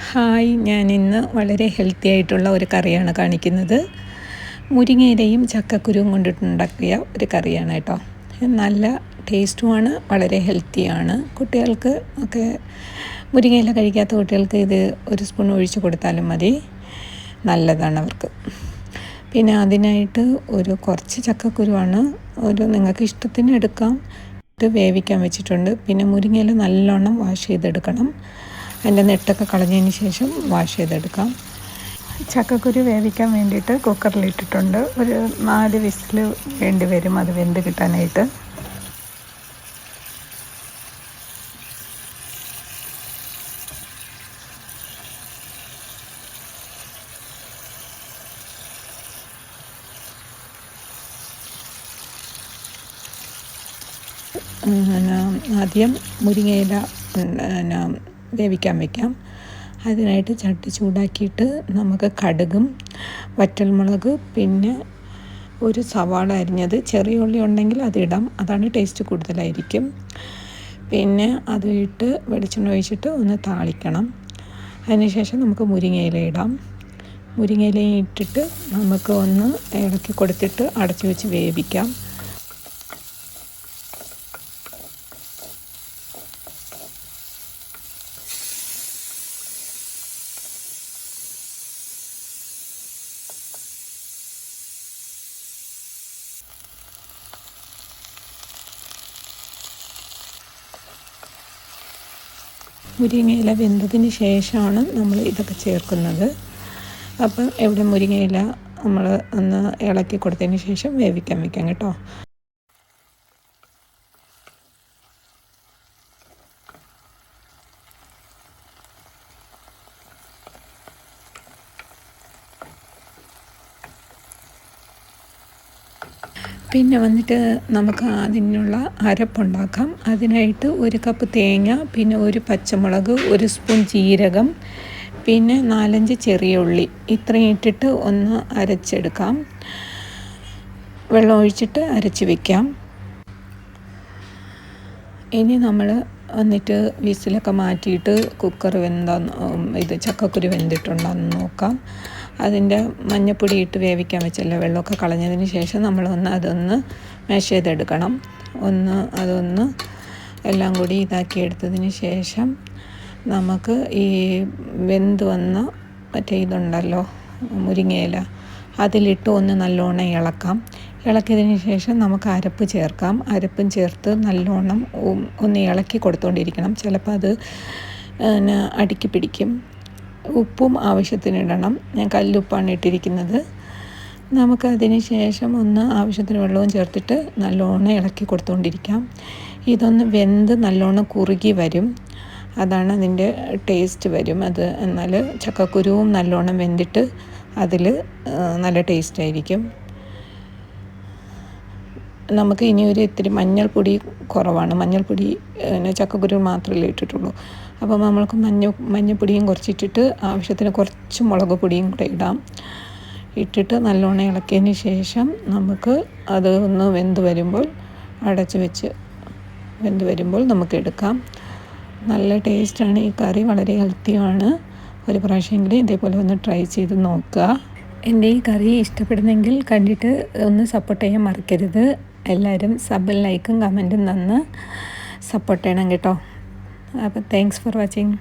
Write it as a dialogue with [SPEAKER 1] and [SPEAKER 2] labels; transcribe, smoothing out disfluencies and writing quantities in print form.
[SPEAKER 1] Hi, ഞാൻ ഇന്ന് വളരെ ഹെൽത്തി ആയിട്ടുള്ള ഒരു കറിയാണ് കാണിക്കുന്നത്. മുരിങ്ങയിലയും ചക്കക്കുരുവും കൊണ്ടിട്ടുണ്ടാക്കിയ ഒരു കറിയാണ് കേട്ടോ. നല്ല ടേസ്റ്റുമാണ്, വളരെ ഹെൽത്തിയാണ്. കുട്ടികൾക്ക് ഒക്കെ മുരിങ്ങയില കഴിക്കാത്ത കുട്ടികൾക്ക് ഇത് ഒരു സ്പൂൺ ഒഴിച്ച് കൊടുത്താലും മതി, നല്ലതാണ് അവർക്ക്. പിന്നെ അതിനായിട്ട് കുറച്ച് ചക്കക്കുരുവാണ്, നിങ്ങൾക്ക് ഇഷ്ടത്തിന് എടുക്കാം. ഇത് വേവിക്കാൻ വെച്ചിട്ടുണ്ട്. പിന്നെ മുരിങ്ങയില നല്ലോണം വാഷ് ചെയ്തെടുക്കണം. അതിൻ്റെ നെട്ടൊക്കെ കളഞ്ഞതിന് ശേഷം വാഷ് ചെയ്തെടുക്കാം. ചക്കക്കുരു വേവിക്കാൻ വേണ്ടിയിട്ട് കുക്കറിലിട്ടിട്ടുണ്ട്. ഒരു 4 വിസിൽ വേണ്ടി വരും അത് വെന്ത് കിട്ടാനായിട്ട്. ആദ്യം മുരിങ്ങയില വേവിക്കാൻ വയ്ക്കാം. അതിനായിട്ട് ചട്ടി ചൂടാക്കിയിട്ട് നമുക്ക് കടുകും വറ്റൽമുളക്, പിന്നെ ഒരു സവാള അരിഞ്ഞത്, ചെറിയ ഉള്ളി ഉണ്ടെങ്കിൽ അതിടാം, അതാണ് ടേസ്റ്റ് കൂടുതലായിരിക്കും. പിന്നെ അത് ഇട്ട് വെളിച്ചെണ്ണ ഒഴിച്ചിട്ട് ഒന്ന് താളിക്കണം. അതിനുശേഷം നമുക്ക് മുരിങ്ങയില ഇടാം. മുരിങ്ങയില ഇട്ടിട്ട് നമുക്ക് ഒന്ന് ഇളക്കി കൊടുത്തിട്ട് അടച്ചു വെച്ച് വേവിക്കാം. മുരിങ്ങയില വെന്തതിന് ശേഷമാണ് നമ്മൾ ഇതൊക്കെ ചേർക്കുന്നത്. അപ്പം മുരിങ്ങയില നമ്മൾ ഒന്ന് ഇളക്കി കൊടുത്തതിന് ശേഷം വേവിക്കാൻ വയ്ക്കാം കേട്ടോ. പിന്നെ വന്നിട്ട് നമുക്ക് അതിനുള്ള അരപ്പുണ്ടാക്കാം. അതിനായിട്ട് 1 കപ്പ് തേങ്ങ, പിന്നെ 1 പച്ചമുളക്, 1 സ്പൂൺ ജീരകം, പിന്നെ 4-5 ചെറിയ ഉള്ളി, ഇത്രയും ഇട്ടിട്ട് ഒന്ന് അരച്ചെടുക്കാം. വെള്ളം ഒഴിച്ചിട്ട് അരച്ച് വയ്ക്കാം. ഇനി നമ്മൾ വന്നിട്ട് വിസിലൊക്കെ മാറ്റിയിട്ട് കുക്കർ ചക്കക്കുരു വെന്തിട്ടുണ്ടോയെന്ന് നോക്കാം. അതിൻ്റെ മഞ്ഞപ്പൊടി ഇട്ട് വേവിക്കാൻ വെച്ചല്ലോ, വെള്ളമൊക്കെ കളഞ്ഞതിന് ശേഷം അതൊന്ന് മാഷ് ചെയ്തെടുക്കണം. അതൊന്ന് എല്ലാം കൂടി ഇതാക്കി എടുത്തതിന് ശേഷം നമുക്ക് ഈ വെന്ത് വന്ന ഇതുണ്ടല്ലോ മുരിങ്ങയില, അതിലിട്ട് ഒന്ന് നല്ലോണം ഇളക്കാം. ഇളക്കിയതിന് ശേഷം നമുക്ക് അരപ്പ് ചേർക്കാം. അരപ്പും ചേർത്ത് നല്ലോണം ഒന്ന് ഇളക്കി കൊടുത്തുകൊണ്ടിരിക്കണം. ചിലപ്പോൾ അത് അടുക്കി പിടിക്കും. ഉപ്പും ആവശ്യത്തിനിടണം. ഞാൻ കല്ലുപ്പാണ് ഇട്ടിരിക്കുന്നത്. നമുക്കതിന് ശേഷം ആവശ്യത്തിന് വെള്ളവും ചേർത്തിട്ട് നല്ലോണം ഇളക്കി കൊടുത്തുകൊണ്ടിരിക്കാം. ഇതൊന്ന് വെന്ത് നല്ലോണം കുറുകി വരും, അതാണ് അതിൻ്റെ ടേസ്റ്റ് വരും. എന്നാൽ ചക്കക്കുരുവും നല്ലോണം വെന്തിട്ട് അതിൽ നല്ല ടേസ്റ്റ് ആയിരിക്കും. നമുക്ക് ഇനി ഇത്തിരി മഞ്ഞൾപ്പൊടി കുറവാണ്. മഞ്ഞൾപ്പൊടി ചക്കക്കുരു മാത്രമല്ലേ ഇട്ടിട്ടുള്ളൂ. അപ്പോൾ നമ്മൾക്ക് മഞ്ഞൾപ്പൊടിയും കുറച്ചിട്ടിട്ട് ആവശ്യത്തിന് കുറച്ച് മുളക് പൊടിയും കൂടെ ഇടാം. ഇട്ടിട്ട് നല്ലോണം ഇളക്കിയതിന് ശേഷം നമുക്ക് അത് ഒന്ന് വെന്ത് വരുമ്പോൾ അടച്ച് വെച്ച് വെന്ത് വരുമ്പോൾ നമുക്ക് എടുക്കാം. നല്ല ടേസ്റ്റാണ് ഈ കറി, വളരെ ഹെൽത്തിയാണ്. ഒരു പ്രാവശ്യമെങ്കിലും ഇതേപോലെ ഒന്ന് ട്രൈ ചെയ്ത് നോക്കുക. എൻ്റെ ഈ കറി ഇഷ്ടപ്പെടുന്നെങ്കിൽ കണ്ടിട്ട് ഒന്ന് സപ്പോർട്ട് ചെയ്യാൻ മറക്കരുത്. എല്ലാവരും സബും ലൈക്കും കമൻറ്റും തന്ന് സപ്പോർട്ട് ചെയ്യണം കേട്ടോ. അപ്പോൾ താങ്ക്സ് ഫോർ വാച്ചിങ്.